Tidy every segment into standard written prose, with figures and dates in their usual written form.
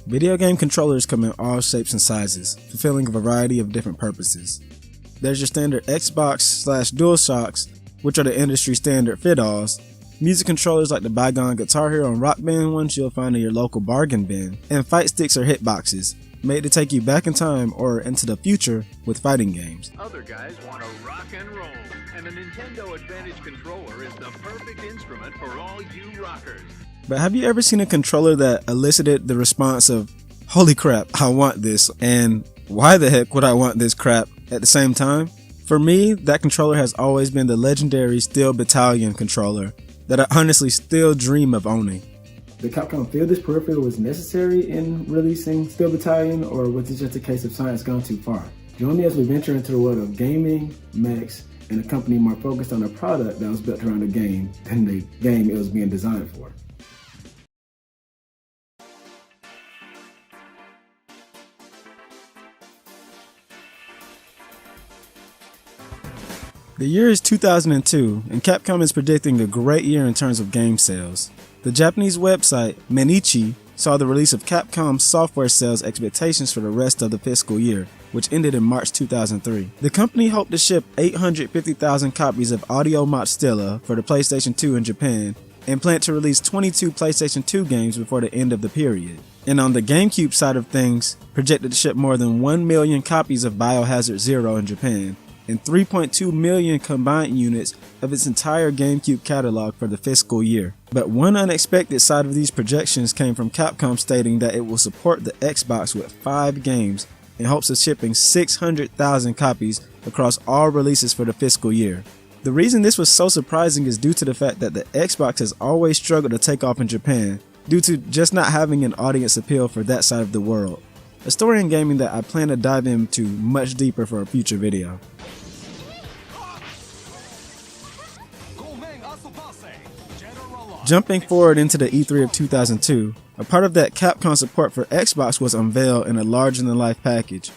Video game controllers come in all shapes and sizes, fulfilling a variety of different purposes. There's your standard Xbox/DualShocks, which are the industry standard fit-alls, music controllers like the bygone Guitar Hero and Rock Band ones you'll find in your local bargain bin, and fight sticks or hitboxes, made to take you back in time or into the future with fighting games. Other guys want to rock and roll, and a Nintendo Advantage controller is the perfect instrument for all you rockers. But have you ever seen a controller that elicited the response of, "Holy crap, I want this," and "Why the heck would I want this crap?" at the same time? For me, that controller has always been the legendary Steel Battalion controller that I honestly still dream of owning. Did Capcom feel this peripheral was necessary in releasing Steel Battalion, or was it just a case of science gone too far? Join me as we venture into the world of gaming, mechs, and a company more focused on a product that was built around a game than the game it was being designed for. The year is 2002, and Capcom is predicting a great year in terms of game sales. The Japanese website, Mainichi, saw the release of Capcom's software sales expectations for the rest of the fiscal year, which ended in March 2003. The company hoped to ship 850,000 copies of Audio Stilla for the PlayStation 2 in Japan, and planned to release 22 PlayStation 2 games before the end of the period. And on the GameCube side of things, projected to ship more than 1 million copies of Biohazard Zero in Japan, and 3.2 million combined units of its entire GameCube catalog for the fiscal year. But one unexpected side of these projections came from Capcom stating that it will support the Xbox with 5 games in hopes of shipping 600,000 copies across all releases for the fiscal year. The reason this was so surprising is due to the fact that the Xbox has always struggled to take off in Japan due to just not having an audience appeal for that side of the world. A story in gaming that I plan to dive into much deeper for a future video. Jumping forward into the E3 of 2002, a part of that Capcom support for Xbox was unveiled in a larger-than-life package.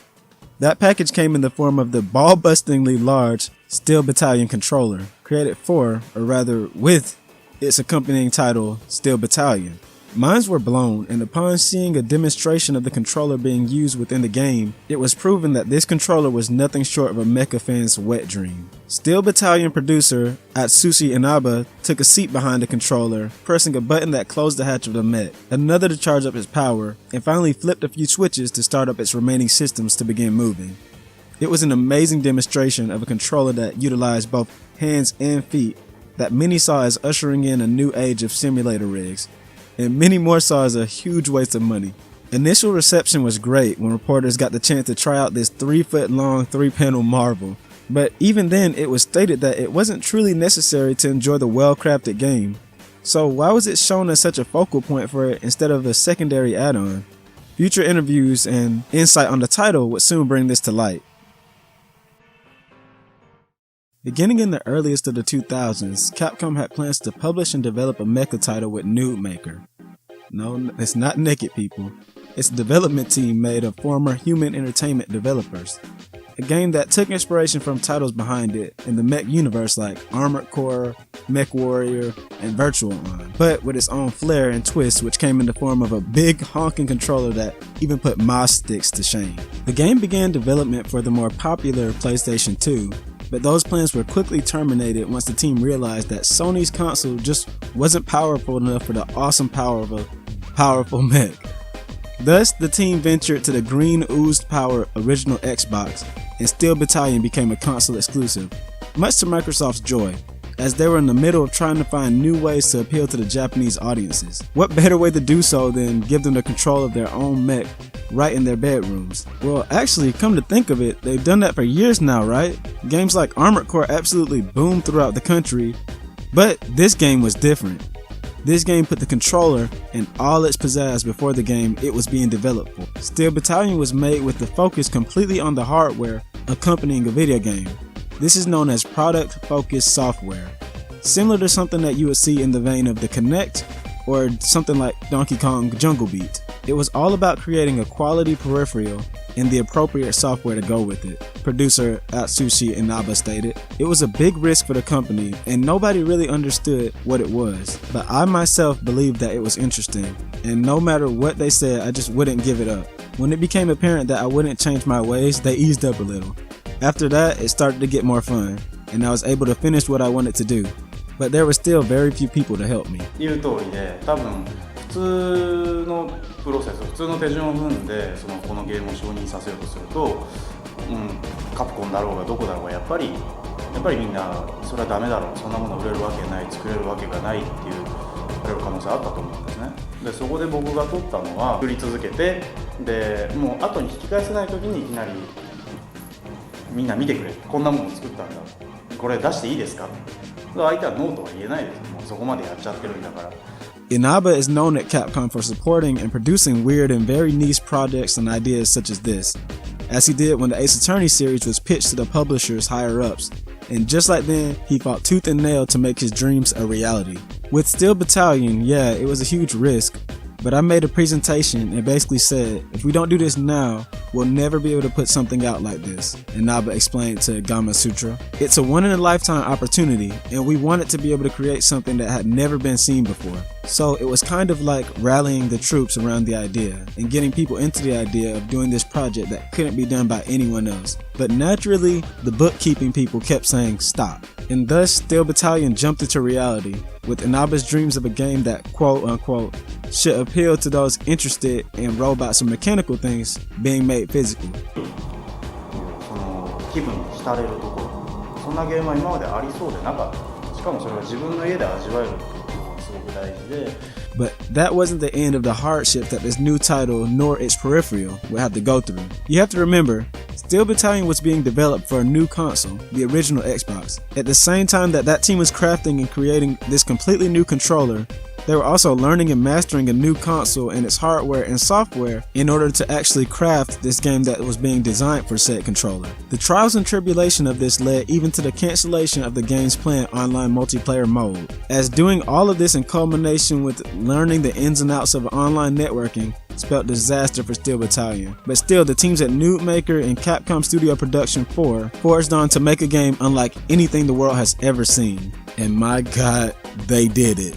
That package came in the form of the ball-bustingly large Steel Battalion controller, created for, or rather with, its accompanying title, Steel Battalion. Minds were blown, and upon seeing a demonstration of the controller being used within the game, it was proven that this controller was nothing short of a mecha fan's wet dream. Steel Battalion producer Atsushi Inaba took a seat behind the controller, pressing a button that closed the hatch of the mech, another to charge up its power, and finally flipped a few switches to start up its remaining systems to begin moving. It was an amazing demonstration of a controller that utilized both hands and feet that many saw as ushering in a new age of simulator rigs, and many more saw as a huge waste of money. Initial reception was great when reporters got the chance to try out this 3-foot-long 3-panel marvel, but even then it was stated that it wasn't truly necessary to enjoy the well-crafted game. So why was it shown as such a focal point for it instead of a secondary add-on? Future interviews and insight on the title would soon bring this to light. Beginning in the earliest of the 2000s, Capcom had plans to publish and develop a mecha title with Nude Maker. No, it's not Naked People. It's a development team made of former Human Entertainment developers. A game that took inspiration from titles behind it in the mech universe like Armored Core, Mech Warrior, and Virtual On, but with its own flair and twist, which came in the form of a big honking controller that even put mouse sticks to shame. The game began development for the more popular PlayStation 2, but those plans were quickly terminated once the team realized that Sony's console just wasn't powerful enough for the awesome power of a powerful mech. Thus, the team ventured to the green oozed power original Xbox, and Steel Battalion became a console exclusive, much to Microsoft's joy, as they were in the middle of trying to find new ways to appeal to the Japanese audiences. What better way to do so than give them the control of their own mech right in their bedrooms? Well, actually, come to think of it, they've done that for years now, right? Games like Armored Core absolutely boomed throughout the country, but this game was different. This game put the controller in all its pizzazz before the game it was being developed for. Steel Battalion was made with the focus completely on the hardware accompanying a video game. This is known as product-focused software, similar to something that you would see in the vein of the Kinect or something like Donkey Kong Jungle Beat. It was all about creating a quality peripheral and the appropriate software to go with it. Producer Atsushi Inaba stated, "It was a big risk for the company and nobody really understood what it was, but I myself believed that it was interesting, and no matter what they said, I just wouldn't give it up. When it became apparent that I wouldn't change my ways, they eased up a little. After that, it started to get more fun, and I was able to finish what I wanted to do. But there were still very few people to help me." 言う通りで、多分普通のプロセス、普通の手順を踏んでこのゲームを承認させようとすると、カプコンだろうがどこだろうがやっぱりみんなそれはダメだろう、そんなもの売れるわけない、作れるわけがないっていう可能性あったと思うんですね。でそこで僕が取ったのは作り続けて、でもう後に引き返せない時にいきなりみんな見てくれ、こんなものを作ったんだ、これ出していいですか、相手はノーとは言えないです。もうそこまでやっちゃってるんだから。Inaba is known at Capcom for supporting and producing weird and very niche projects and ideas such as this, as he did when the Ace Attorney series was pitched to the publisher's higher-ups, and just like then, he fought tooth and nail to make his dreams a reality. With Steel Battalion, yeah, it was a huge risk, but I made a presentation and basically said, if we don't do this now, we'll never be able to put something out like this, Inaba explained to Gama Sutra. It's a one-in-a-lifetime opportunity, and we wanted to be able to create something that had never been seen before. So it was kind of like rallying the troops around the idea and getting people into the idea of doing this project that couldn't be done by anyone else. But naturally, the bookkeeping people kept saying stop. And thus, Steel Battalion jumped into reality, with Inaba's dreams of a game that quote-unquote should appeal to those interested in robots and mechanical things being made physical. その気分に浸れるところ、そんなゲームは今までありそうでなかった。しかもそれが自分の家で味わえるっていうのがすごく大事で。But that wasn't the end of the hardships that this new title nor its peripheral would have to go through. You have to remember, Steel Battalion was being developed for a new console, the original Xbox. At the same time that team was crafting and creating this completely new controller, they were also learning and mastering a new console and its hardware and software in order to actually craft this game that was being designed for said controller. The trials and tribulation of this led even to the cancellation of the game's planned online multiplayer mode. As doing all of this in culmination with learning the ins and outs of online networking spelled disaster for Steel Battalion. But still, the teams at Nude Maker and Capcom Studio Production 4 forged on to make a game unlike anything the world has ever seen. And my god, they did it.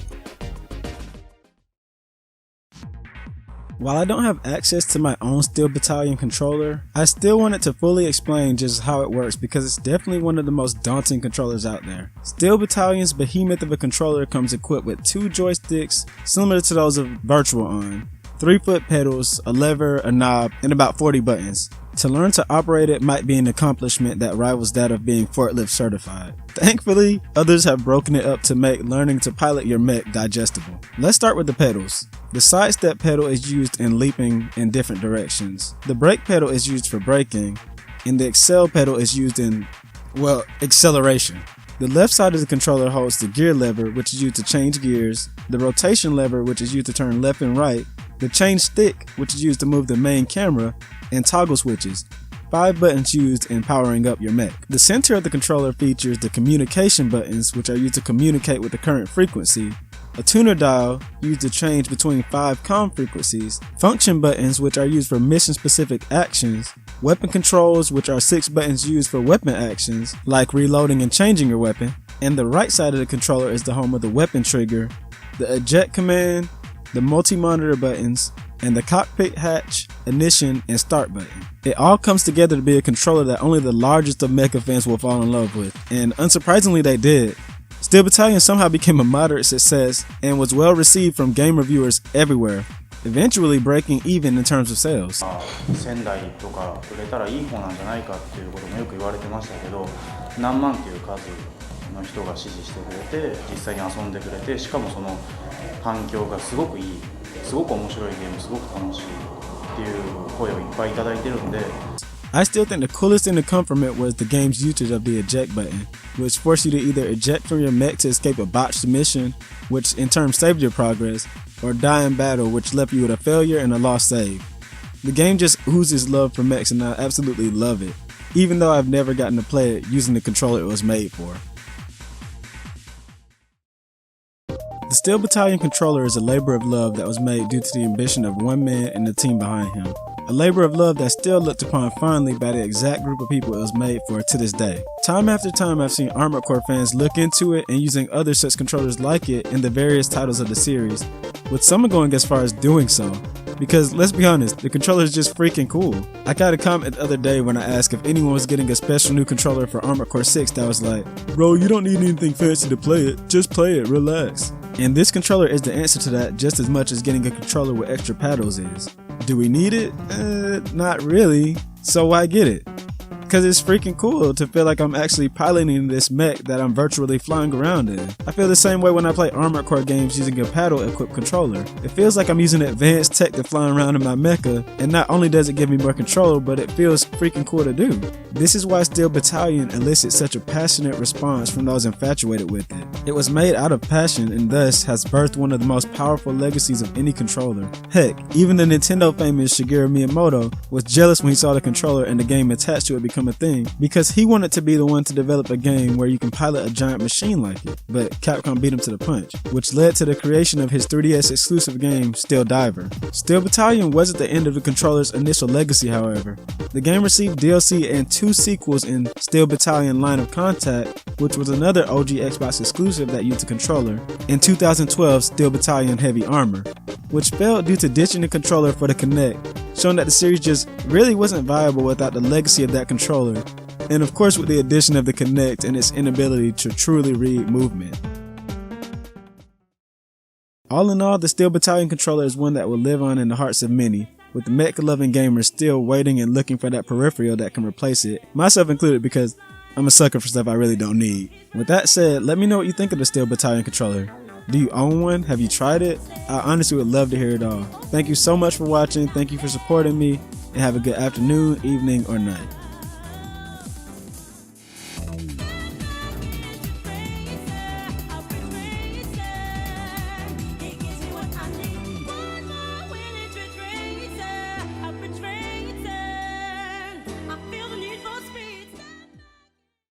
While I don't have access to my own Steel Battalion controller, I still wanted to fully explain just how it works because it's definitely one of the most daunting controllers out there. Steel Battalion's behemoth of a controller comes equipped with 2 joysticks similar to those of Virtual On, 3-foot pedals, a lever, a knob, and about 40 buttons. To learn to operate it might be an accomplishment that rivals that of being forklift certified. Thankfully, others have broken it up to make learning to pilot your mech digestible. Let's start with the pedals. The sidestep pedal is used in leaping in different directions. The brake pedal is used for braking, and the accel pedal is used in, well, acceleration. The left side of the controller holds the gear lever, which is used to change gears, the rotation lever, which is used to turn left and right, the change stick, which is used to move the main camera, and toggle switches, 5 buttons used in powering up your mech. The center of the controller features the communication buttons, which are used to communicate with the current frequency, a tuner dial used to change between 5 comm frequencies, function buttons which are used for mission specific actions, weapon controls which are 6 buttons used for weapon actions like reloading and changing your weapon, and the right side of the controller is the home of the weapon trigger, the eject command, the multi-monitor buttons, and the cockpit hatch, ignition, and start button. It all comes together to be a controller that only the largest of mecha fans will fall in love with, and unsurprisingly they did. Steel Battalion somehow became a moderate success and was well received from game reviewers everywhere, eventually breaking even in terms of sales. 1000台とか売れたらいい方なんじゃないかっていうこともよく言われてましたけど、何万っていう数の人が支持してくれて、実際に遊んでくれて、しかもその反響がすごくいい、すごく面白いゲーム、すごく楽しいっていう声をいっぱいいただいてるんで。I still think the coolest thing to come from it was the game's usage of the eject button, which forced you to either eject from your mech to escape a botched mission, which in turn saved your progress, or die in battle, which left you with a failure and a lost save. The game just oozes love for mechs and I absolutely love it, even though I've never gotten to play it using the controller it was made for. The Steel Battalion controller is a labor of love that was made due to the ambition of one man and the team behind him. A labor of love that's still looked upon fondly by the exact group of people it was made for to this day. Time after time I've seen Armored Core fans look into it and using other such controllers like it in the various titles of the series, with some going as far as doing so. Because let's be honest, the controller is just freaking cool. I got a comment the other day when I asked if anyone was getting a special new controller for Armored Core 6 that was like, bro, you don't need anything fancy to play it, just play it, relax. And this controller is the answer to that just as much as getting a controller with extra paddles is. Do we need it? Not really. So why get it? Because it's freaking cool to feel like I'm actually piloting this mech that I'm virtually flying around in. I feel the same way when I play Armored Core games using a paddle-equipped controller. It feels like I'm using advanced tech to fly around in my mecha, and not only does it give me more control, but it feels freaking cool to do. This is why Steel Battalion elicits such a passionate response from those infatuated with it. It was made out of passion and thus has birthed one of the most powerful legacies of any controller. Heck, even the Nintendo famous Shigeru Miyamoto was jealous when he saw the controller and the game attached to it become a thing, because he wanted to be the one to develop a game where you can pilot a giant machine like it, but Capcom beat him to the punch, which led to the creation of his 3DS exclusive game Steel Diver. Steel Battalion wasn't the end of the controller's initial legacy, however. The game received DLC and 2 sequels in Steel Battalion Line of Contact, which was another OG Xbox exclusive that used a controller, and 2012 Steel Battalion Heavy Armor, which failed due to ditching the controller for the Kinect, showing that the series just really wasn't viable without the legacy of that controller, and of course with the addition of the Kinect and its inability to truly read movement. All in all, the Steel Battalion controller is one that will live on in the hearts of many, with the mech-loving gamers still waiting and looking for that peripheral that can replace it, myself included, because I'm a sucker for stuff I really don't need. With that said, let me know what you think of the Steel Battalion controller. Do you own one? Have you tried it? I honestly would love to hear it all. Thank you so much for watching, thank you for supporting me, and have a good afternoon, evening, or night.